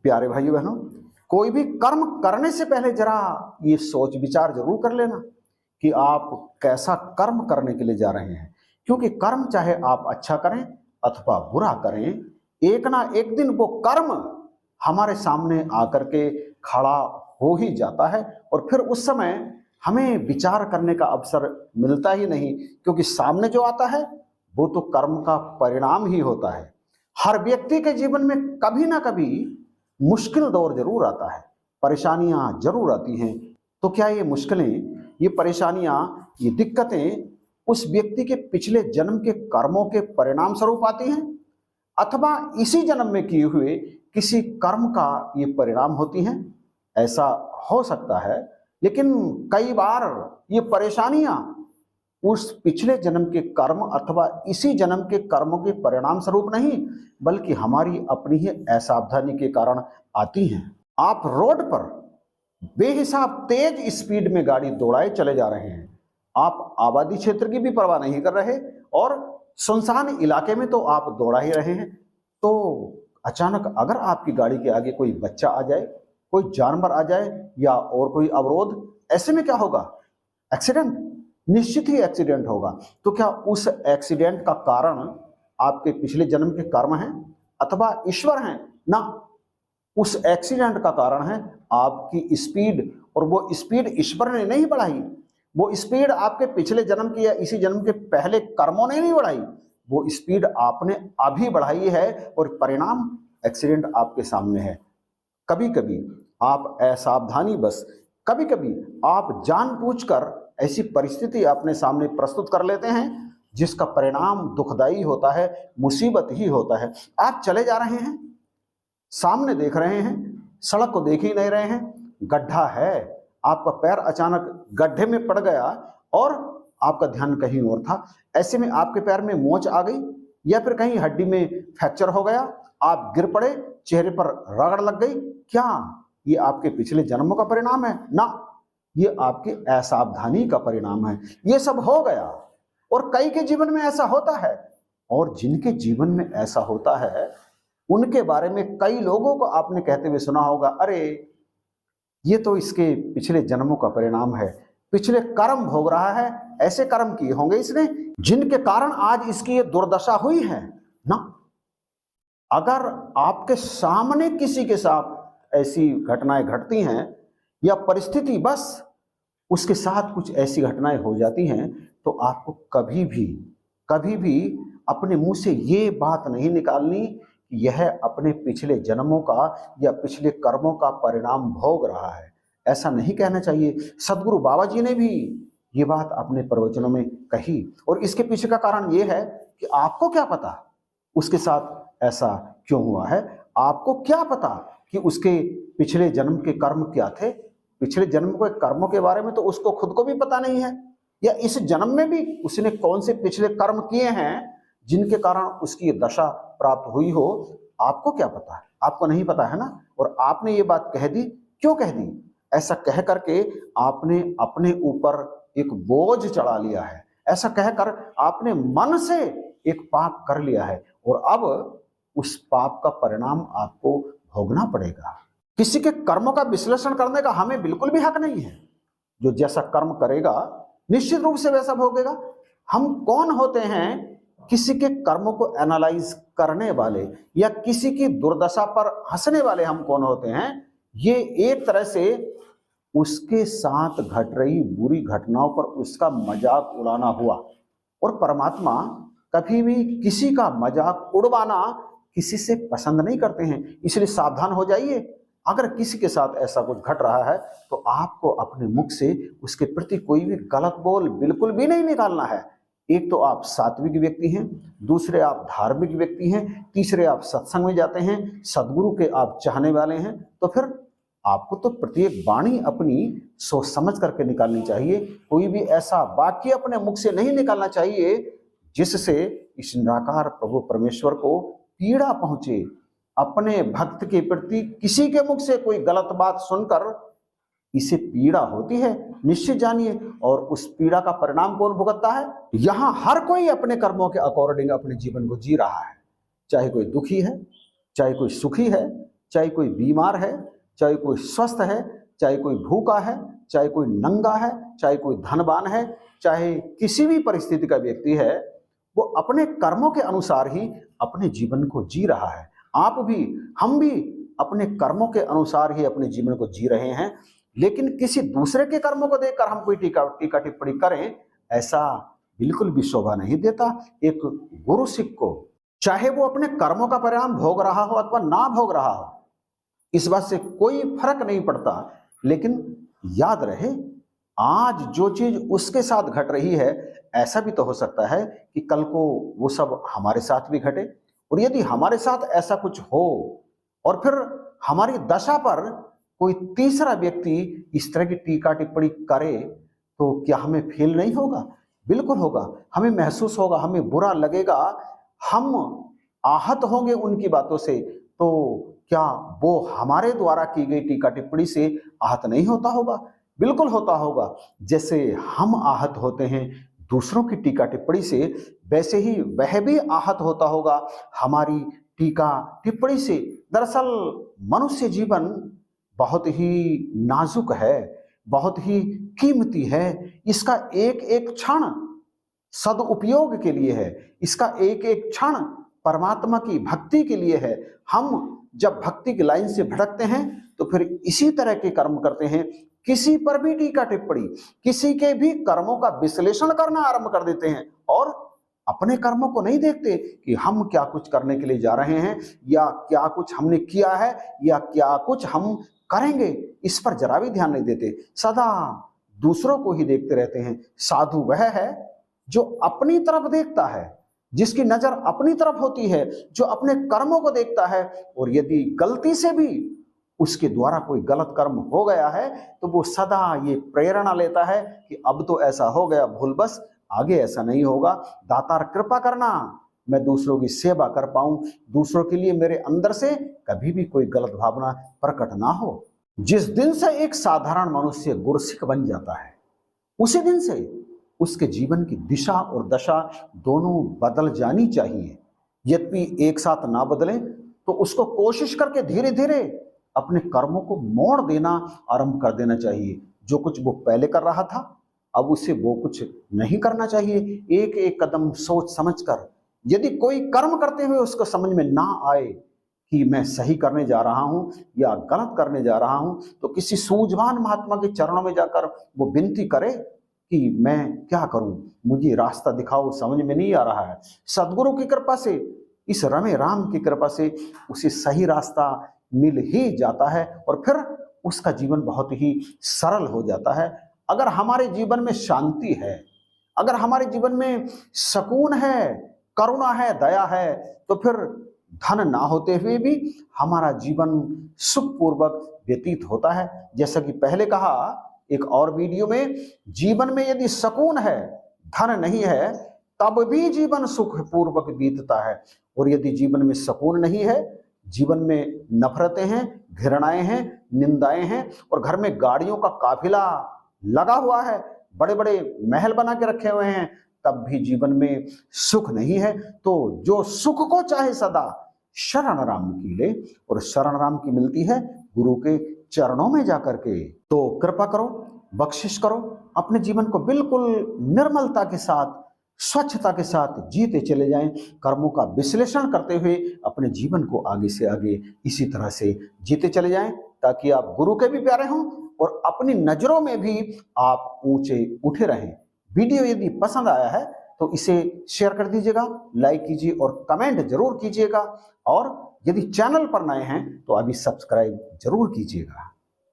प्यारे भाइयों बहनों, कोई भी कर्म करने से पहले जरा ये सोच विचार जरूर कर लेना कि आप कैसा कर्म करने के लिए जा रहे हैं। क्योंकि कर्म चाहे आप अच्छा करें अथवा बुरा करें, एक ना एक दिन वो कर्म हमारे सामने आकर के खड़ा हो ही जाता है और फिर उस समय हमें विचार करने का अवसर मिलता ही नहीं, क्योंकि सामने जो आता है वो तो कर्म का परिणाम ही होता है। हर व्यक्ति के जीवन में कभी ना कभी मुश्किल दौर जरूर आता है, परेशानियां जरूर आती हैं। तो क्या ये मुश्किलें, ये परेशानियां, ये दिक्कतें उस व्यक्ति के पिछले जन्म के कर्मों के परिणाम स्वरूप आती हैं अथवा इसी जन्म में किए हुए किसी कर्म का ये परिणाम होती हैं? ऐसा हो सकता है, लेकिन कई बार ये परेशानियां उस पिछले जन्म के कर्म अथवा इसी जन्म के कर्मों के परिणाम स्वरूप नहीं, बल्कि हमारी अपनी ही असावधानी के कारण आती हैं। आप रोड पर बेहिसाब तेज स्पीड में गाड़ी दौड़ाए चले जा रहे हैं, आप आबादी क्षेत्र की भी परवाह नहीं कर रहे और सुनसान इलाके में तो आप दौड़ा ही रहे हैं। तो अचानक अगर आपकी गाड़ी के आगे कोई बच्चा आ जाए, कोई जानवर आ जाए या और कोई अवरोध, ऐसे में क्या होगा? एक्सीडेंट, निश्चित ही एक्सीडेंट होगा। तो क्या उस एक्सीडेंट का कारण आपके पिछले जन्म के कर्म हैं अथवा ईश्वर हैं? ना, उस एक्सीडेंट का कारण है आपकी स्पीड, और वो स्पीड ईश्वर ने नहीं बढ़ाई, वो स्पीड आपके पिछले जन्म की या इसी जन्म के पहले कर्मों ने नहीं बढ़ाई, वो स्पीड आपने अभी बढ़ाई है और परिणाम एक्सीडेंट आपके सामने है। कभी कभी आप असावधानी बस, कभी कभी आप जानबूझकर ऐसी परिस्थिति अपने सामने प्रस्तुत कर लेते हैं जिसका परिणाम दुखदाई होता है, मुसीबत ही होता है। आप चले जा रहे हैं, सामने देख रहे हैं, सड़क को देख ही नहीं रहे हैं, गड्ढा है, आपका पैर अचानक गड्ढे में पड़ गया और आपका ध्यान कहीं और था। ऐसे में आपके पैर में मोच आ गई या फिर कहीं हड्डी में फ्रैक्चर हो गया, आप गिर पड़े, चेहरे पर रगड़ लग गई। क्या ये आपके पिछले जन्मों का परिणाम है? ना, ये आपकी असावधानी का परिणाम है। ये सब हो गया और कई के जीवन में ऐसा होता है, और जिनके जीवन में ऐसा होता है उनके बारे में कई लोगों को आपने कहते हुए सुना होगा, अरे ये तो इसके पिछले जन्मों का परिणाम है, पिछले कर्म भोग रहा है, ऐसे कर्म किए होंगे इसने जिनके कारण आज इसकी ये दुर्दशा हुई है ना। अगर आपके सामने किसी के साथ ऐसी घटनाएं घटती हैं या परिस्थिति बस उसके साथ कुछ ऐसी घटनाएं हो जाती हैं, तो आपको कभी भी अपने मुंह से ये बात नहीं निकालनी कि यह अपने पिछले जन्मों का या पिछले कर्मों का परिणाम भोग रहा है। ऐसा नहीं कहना चाहिए। सदगुरु बाबा जी ने भी ये बात अपने प्रवचनों में कही, और इसके पीछे का कारण ये है कि आपको क्या पता उसके साथ ऐसा क्यों हुआ है, आपको क्या पता कि उसके पिछले जन्म के कर्म क्या थे। पिछले जन्म के कर्मों के बारे में तो उसको खुद को भी पता नहीं है, या इस जन्म में भी उसने कौन से पिछले कर्म किए हैं जिनके कारण उसकी ये दशा प्राप्त हुई हो। आपको क्या पता है? आपको नहीं पता है ना। और आपने ये बात कह दी, क्यों कह दी? ऐसा कह करके आपने अपने ऊपर एक बोझ चढ़ा लिया है, ऐसा कहकर आपने मन से एक पाप कर लिया है, और अब उस पाप का परिणाम आपको भोगना पड़ेगा। किसी के कर्मों का विश्लेषण करने का हमें बिल्कुल भी हक नहीं है। जो जैसा कर्म करेगा निश्चित रूप से वैसा भोगेगा। हम कौन होते हैं किसी के कर्मों को एनालाइज करने वाले, या किसी की दुर्दशा पर हंसने वाले? हम कौन होते हैं? ये एक तरह से उसके साथ घट रही बुरी घटनाओं पर उसका मजाक उड़ाना हुआ। और परमात्मा कभी भी किसी का मजाक उड़वाना किसी से पसंद नहीं करते हैं। इसलिए सावधान हो जाइए। अगर किसी के साथ ऐसा कुछ घट रहा है तो आपको अपने मुख से उसके प्रति कोई भी गलत बोल बिल्कुल भी नहीं निकालना है। एक तो आप सात्विक व्यक्ति हैं, दूसरे आप धार्मिक व्यक्ति हैं, तीसरे आप सत्संग में जाते हैं, सदगुरु के आप चाहने वाले हैं, तो फिर आपको तो प्रत्येक वाणी अपनी सोच समझ करके निकालनी चाहिए। कोई भी ऐसा वाक्य अपने मुख से नहीं निकालना चाहिए जिससे इस निराकार प्रभु परमेश्वर को पीड़ा पहुंचे। अपने भक्त के प्रति किसी के मुख से कोई गलत बात सुनकर इसे पीड़ा होती है, निश्चित जानिए। और उस पीड़ा का परिणाम कौन भुगतता है? यहां हर कोई अपने कर्मों के अकॉर्डिंग अपने जीवन को जी रहा है। चाहे कोई दुखी है, चाहे कोई सुखी है, चाहे कोई बीमार है, चाहे कोई स्वस्थ है, चाहे कोई भूखा है, चाहे कोई नंगा है, चाहे कोई धनवान है, चाहे किसी भी परिस्थिति का व्यक्ति है, वो अपने कर्मों के अनुसार ही अपने जीवन को जी रहा है। आप भी, हम भी अपने कर्मों के अनुसार ही अपने जीवन को जी रहे हैं, लेकिन किसी दूसरे के कर्मों को देखकर हम कोई टीका टिप्पणी करें, ऐसा बिल्कुल भी शोभा नहीं देता। एक गुरु सिख को, चाहे वो अपने कर्मों का परिणाम भोग रहा हो अथवा ना भोग रहा हो, इस बात से कोई फर्क नहीं पड़ता, लेकिन याद रहे आज जो चीज उसके साथ घट रही है, ऐसा भी तो हो सकता है कि कल को वो सब हमारे साथ भी घटे। और यदि हमारे साथ ऐसा कुछ हो और फिर हमारी दशा पर कोई तीसरा व्यक्ति इस तरह की टीका टिप्पणी करे, तो क्या हमें फील नहीं होगा? बिल्कुल होगा, हमें महसूस होगा, हमें बुरा लगेगा, हम आहत होंगे उनकी बातों से। तो क्या वो हमारे द्वारा की गई टीका टिप्पणी से आहत नहीं होता होगा? बिल्कुल होता होगा। जैसे हम आहत होते हैं दूसरों की टीका टिप्पणी से, वैसे ही वह भी आहत होता होगा हमारी टीका टिप्पणी से। दरअसल मनुष्य जीवन बहुत ही नाजुक है, बहुत ही कीमती है। इसका एक एक क्षण सदुपयोग के लिए है, इसका एक एक क्षण परमात्मा की भक्ति के लिए है। हम जब भक्ति की लाइन से भटकते हैं तो फिर इसी तरह के कर्म करते हैं, किसी पर भी टीका टिप्पणी, किसी के भी कर्मों का विश्लेषण करना आरंभ कर देते हैं और अपने कर्मों को नहीं देखते कि हम क्या कुछ करने के लिए जा रहे हैं, या क्या कुछ हमने किया है, या क्या कुछ हम करेंगे, इस पर जरा भी ध्यान नहीं देते। सदा दूसरों को ही देखते रहते हैं। साधु वह है जो अपनी तरफ देखता है, जिसकी नजर अपनी तरफ होती है, जो अपने कर्मों को देखता है, और यदि गलती से भी उसके द्वारा कोई गलत कर्म हो गया है तो वो सदा ये प्रेरणा लेता है कि अब तो ऐसा हो गया भूल, बस आगे ऐसा नहीं होगा। दातार कृपा करना, मैं दूसरों की सेवा कर पाऊं, दूसरों के लिए मेरे अंदर से कभी भी कोई गलत भावना प्रकट ना हो। जिस दिन से एक साधारण मनुष्य गुरसिख बन जाता है, उसी दिन से उसके जीवन की दिशा और दशा दोनों बदल जानी चाहिए। यद्यपि एक साथ ना बदले तो उसको कोशिश करके धीरे धीरे अपने कर्मों को मोड़ देना आरंभ कर देना चाहिए। जो कुछ वो पहले कर रहा था, अब उसे वो कुछ नहीं करना चाहिए। एक एक कदम सोच समझकर, यदि कोई कर्म करते हुए उसको समझ में ना आए कि मैं सही करने जा रहा हूं या गलत करने जा रहा हूं, तो किसी सूझवान महात्मा के चरणों में जाकर वो विनती करे कि मैं क्या करूं, मुझे रास्ता दिखाओ, समझ में नहीं आ रहा है। सदगुरु की कृपा से, इस रमे राम की कृपा से उसे सही रास्ता मिल ही जाता है और फिर उसका जीवन बहुत ही सरल हो जाता है। अगर हमारे जीवन में शांति है, अगर हमारे जीवन में सुकून है, करुणा है, दया है, तो फिर धन ना होते हुए भी हमारा जीवन सुखपूर्वक व्यतीत होता है। जैसा कि पहले कहा एक और वीडियो में, जीवन में यदि सुकून है, धन नहीं है, तब भी जीवन सुखपूर्वक बीतता है। और यदि जीवन में सुकून नहीं है, जीवन में नफरतें हैं, घृणाएं हैं, निंदाएं हैं, और घर में गाड़ियों का काफिला लगा हुआ है, बड़े बड़े महल बना के रखे हुए हैं, तब भी जीवन में सुख नहीं है। तो जो सुख को चाहे सदा शरण राम की ले, और शरण राम की मिलती है गुरु के चरणों में जाकर के। तो कृपा करो, बख्शिश करो, अपने जीवन को बिल्कुल निर्मलता के साथ, स्वच्छता के साथ जीते चले जाएं। कर्मों का विश्लेषण करते हुए अपने जीवन को आगे से आगे इसी तरह से जीते चले जाएं, ताकि आप गुरु के भी प्यारे हों और अपनी नजरों में भी आप ऊंचे उठे रहें। वीडियो यदि पसंद आया है तो इसे शेयर कर दीजिएगा, लाइक कीजिए और कमेंट जरूर कीजिएगा। और यदि चैनल पर नए हैं तो अभी सब्सक्राइब जरूर कीजिएगा।